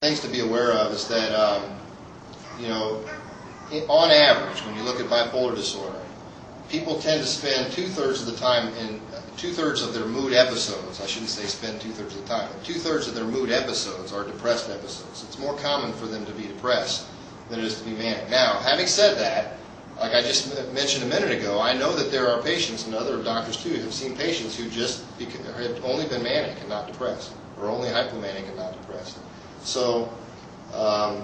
Things to be aware of is that, on average, when you look at bipolar disorder, people tend to spend two-thirds of the time in two-thirds of their mood episodes. I shouldn't say spend two-thirds of the time, but two-thirds of their mood episodes are depressed episodes. It's more common for them to be depressed than it is to be manic. Now, having said that, like I just mentioned a minute ago, I know that there are patients, and other doctors too, have seen patients who just have only been manic and not depressed, or only hypomanic and not depressed. So I'm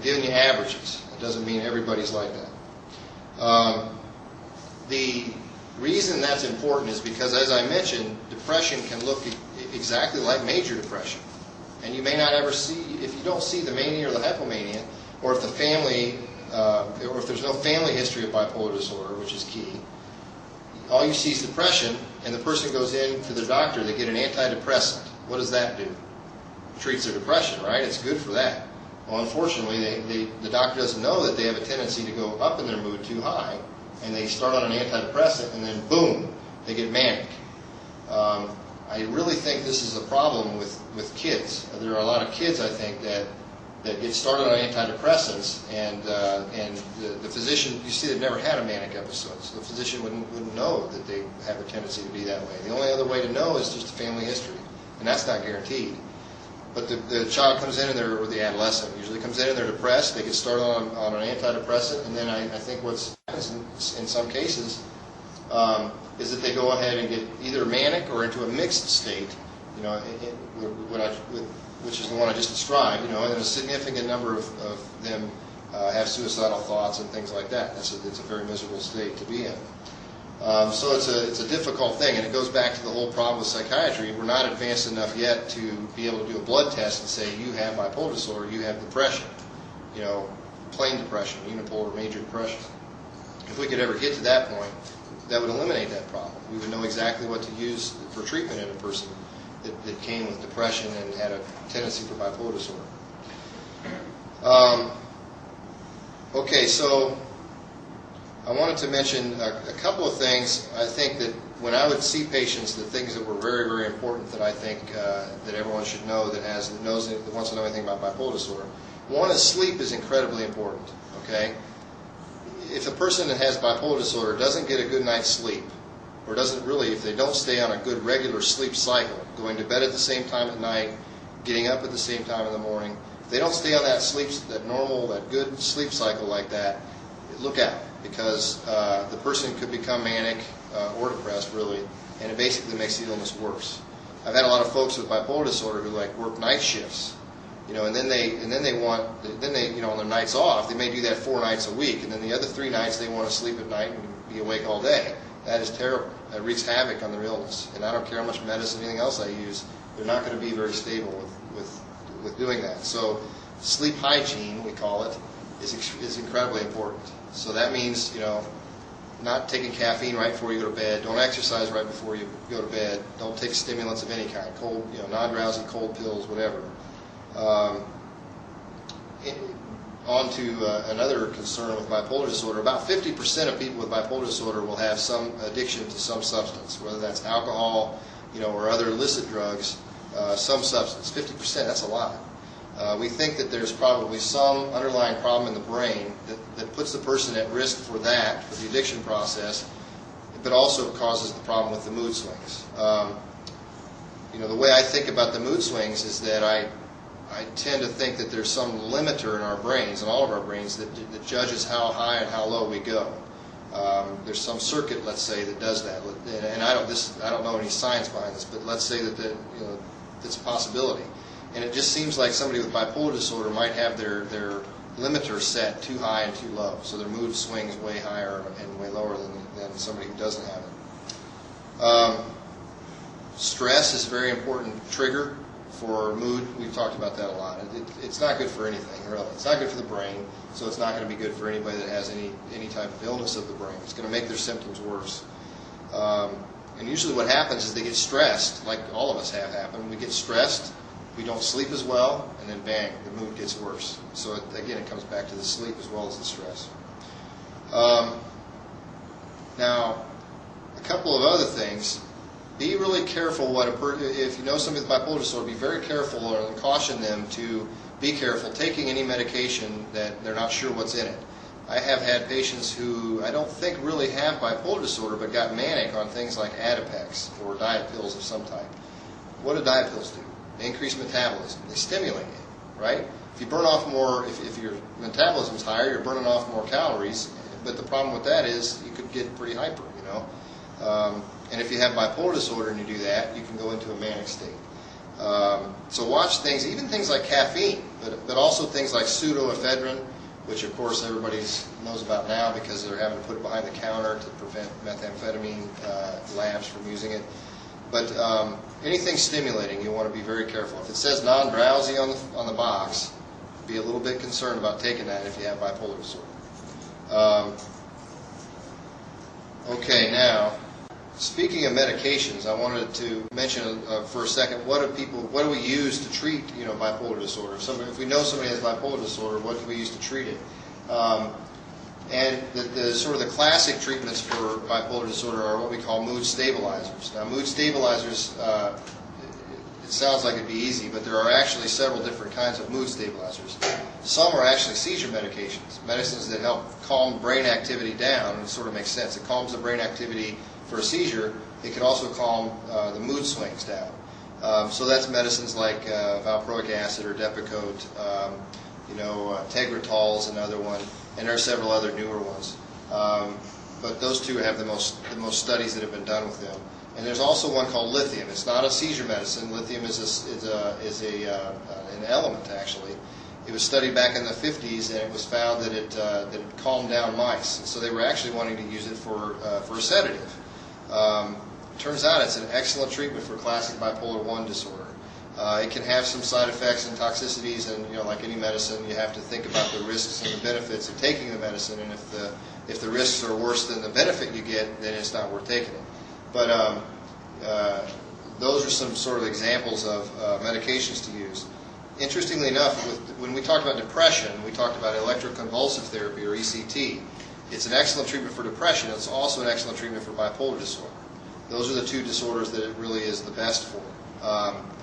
giving you averages. It doesn't mean everybody's like that. The reason that's important is because, as I mentioned, depression can look exactly like major depression. And you may not ever see, if you don't see the mania or the hypomania, or if the family, or if there's no family history of bipolar disorder, which is key, all you see is depression, and the person goes in to the doctor, they get an antidepressant. What does that do? Treats their depression, right? It's good for that. Well, unfortunately, the doctor doesn't know that they have a tendency to go up in their mood too high, and they start on an antidepressant, and then boom, they get manic. I really think this is a problem with kids. There are a lot of kids, I think, that get started on antidepressants, and the physician, you see, they've never had a manic episode, so the physician wouldn't know that they have a tendency to be that way. The only other way to know is just a family history, and that's not guaranteed. But the child comes in, or the adolescent usually comes in, and they're depressed. They get started on an antidepressant, and then I think what happens in some cases is that they go ahead and get either manic or into a mixed state, which is the one I just described, and a significant number of them have suicidal thoughts and things like that. It's a very miserable state to be in. So it's a difficult thing, and it goes back to the whole problem with psychiatry. We're not advanced enough yet to be able to do a blood test and say, you have bipolar disorder, you have depression, plain depression, unipolar major depression. If we could ever get to that point, that would eliminate that problem. We would know exactly what to use for treatment in a person that came with depression and had a tendency for bipolar disorder. Okay, so I wanted to mention a couple of things. I think that when I would see patients, the things that were very, very important that I think that everyone should know that wants to know anything about bipolar disorder. One is sleep is incredibly important. Okay, if a person that has bipolar disorder doesn't get a good night's sleep, or doesn't really, if they don't stay on a good regular sleep cycle, going to bed at the same time at night, getting up at the same time in the morning, if they don't stay on that good sleep cycle like that, look out, because the person could become manic or depressed, really, and it basically makes the illness worse. I've had a lot of folks with bipolar disorder who work night shifts, and then they on their nights off, they may do that 4 nights a week, and then the other 3 nights they want to sleep at night and be awake all day. That is terrible. That wreaks havoc on their illness, and I don't care how much medicine, anything else I use, they're not going to be very stable with doing that. So sleep hygiene, we call it, is incredibly important. So that means, not taking caffeine right before you go to bed. Don't exercise right before you go to bed. Don't take stimulants of any kind, cold, non-drowsy, cold pills, whatever. On to another concern with bipolar disorder. About 50% of people with bipolar disorder will have some addiction to some substance, whether that's alcohol, or other illicit drugs, some substance. 50%, that's a lot. We think that there's probably some underlying problem in the brain that puts the person at risk for that, for the addiction process, but also causes the problem with the mood swings. The way I think about the mood swings is that I tend to think that there's some limiter in our brains, in all of our brains, that judges how high and how low we go. There's some circuit, let's say, that does that, and I don't know any science behind this, but let's say that it's a possibility. And it just seems like somebody with bipolar disorder might have their limiter set too high and too low, so their mood swings way higher and way lower than somebody who doesn't have it. Stress is a very important trigger for mood. We've talked about that a lot. It's not good for anything, really. It's not good for the brain, so it's not going to be good for anybody that has any type of illness of the brain. It's going to make their symptoms worse. And usually what happens is they get stressed, like all of us have happened. We get stressed, we don't sleep as well, and then bang, the mood gets worse. So again, it comes back to the sleep as well as the stress. Now, a couple of other things. Be really careful if you know somebody with bipolar disorder, be very careful and caution them to be careful taking any medication that they're not sure what's in it. I have had patients who I don't think really have bipolar disorder but got manic on things like Adipex or diet pills of some type. What do diet pills do? They increase metabolism. They stimulate it, right? If you burn off more, if your metabolism is higher, you're burning off more calories. But the problem with that is you could get pretty hyper, you know. And if you have bipolar disorder and you do that, you can go into a manic state. So watch things, even things like caffeine, but also things like pseudoephedrine, which of course everybody knows about now because they're having to put it behind the counter to prevent methamphetamine labs from using it. But anything stimulating, you want to be very careful. If it says non-drowsy on the box, be a little bit concerned about taking that if you have bipolar disorder. Okay, now, speaking of medications, I wanted to mention for a second, what do we use to treat, bipolar disorder? If we know somebody has bipolar disorder, what do we use to treat it? And the sort of the classic treatments for bipolar disorder are what we call mood stabilizers. Now, mood stabilizers, it sounds like it'd be easy, but there are actually several different kinds of mood stabilizers. Some are actually seizure medications, medicines that help calm brain activity down, and it sort of makes sense. It calms the brain activity for a seizure. It can also calm the mood swings down. So that's medicines like valproic acid or Depakote, Tegretol is another one, and there are several other newer ones. But those two have the most studies that have been done with them. And there's also one called lithium. It's not a seizure medicine. Lithium is an element, actually. It was studied back in the 50s, and it was found that it calmed down mice. And so they were actually wanting to use it for a sedative. Turns out it's an excellent treatment for classic bipolar I disorder. It can have some side effects and toxicities, and like any medicine, you have to think about the risks and the benefits of taking the medicine. And if the risks are worse than the benefit you get, then it's not worth taking it. But those are some sort of examples of medications to use. Interestingly enough, when we talked about depression, we talked about electroconvulsive therapy, or ECT. It's an excellent treatment for depression. It's also an excellent treatment for bipolar disorder. Those are the two disorders that it really is the best for.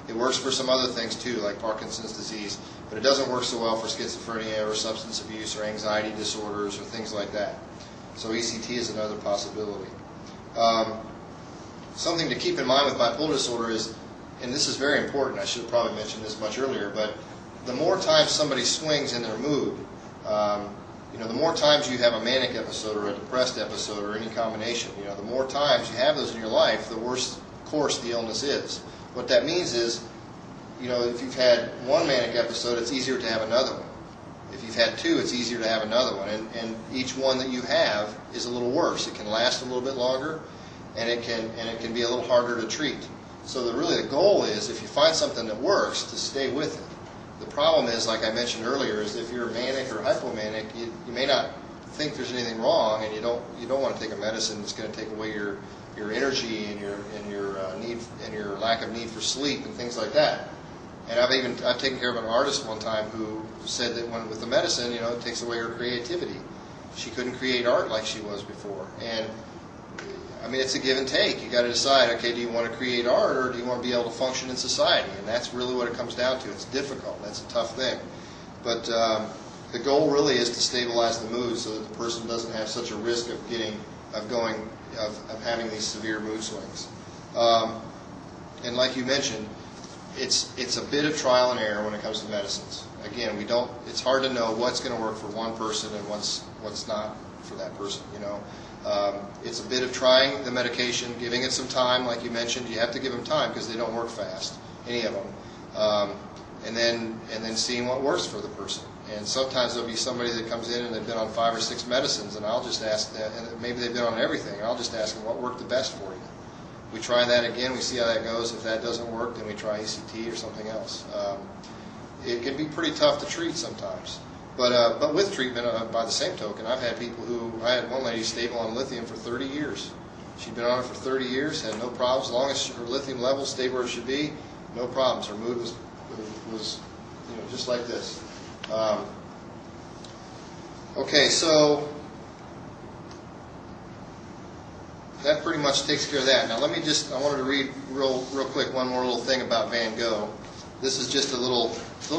It works for some other things too, like Parkinson's disease, but it doesn't work so well for schizophrenia or substance abuse or anxiety disorders or things like that. So ECT is another possibility. Something to keep in mind with bipolar disorder is, and this is very important, I should have probably mentioned this much earlier, but the more times somebody swings in their mood, the more times you have a manic episode or a depressed episode or any combination, the more times you have those in your life, the worse course the illness is. What that means is, if you've had one manic episode, it's easier to have another one. If you've had two, it's easier to have another one. And each one that you have is a little worse. It can last a little bit longer, and it can be a little harder to treat. So really the goal is, if you find something that works, to stay with it. The problem is, like I mentioned earlier, is if you're manic or hypomanic, you may not think there's anything wrong, and you don't want to take a medicine that's going to take away your energy and your need and your lack of need for sleep and things like that. And I've taken care of an artist one time who said that with the medicine, it takes away her creativity. She couldn't create art like she was before. And it's a give and take. You got to decide, okay, do you want to create art or do you want to be able to function in society? And that's really what it comes down to. It's difficult. That's a tough thing. But the goal really is to stabilize the mood so that the person doesn't have such a risk of having these severe mood swings. And like you mentioned, it's a bit of trial and error when it comes to medicines. Again, it's hard to know what's going to work for one person and what's not for that person. It's a bit of trying the medication, giving it some time, like you mentioned. You have to give them time because they don't work fast, any of them. And then seeing what works for the person. And sometimes there'll be somebody that comes in and they've been on 5 or 6 medicines, and I'll just ask them, and maybe they've been on everything, and I'll just ask them what worked the best for you. We try that again, we see how that goes. If that doesn't work, then we try ECT or something else. It can be pretty tough to treat sometimes. But with treatment, by the same token, I had one lady stable on lithium for 30 years. She'd been on it for 30 years, had no problems. As long as her lithium levels stayed where it should be, no problems. Her mood was just like this. Okay, so that pretty much takes care of that. Now I wanted to read real quick one more little thing about Van Gogh. This is just a little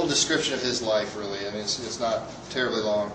description of his life, really. I mean, it's not terribly long.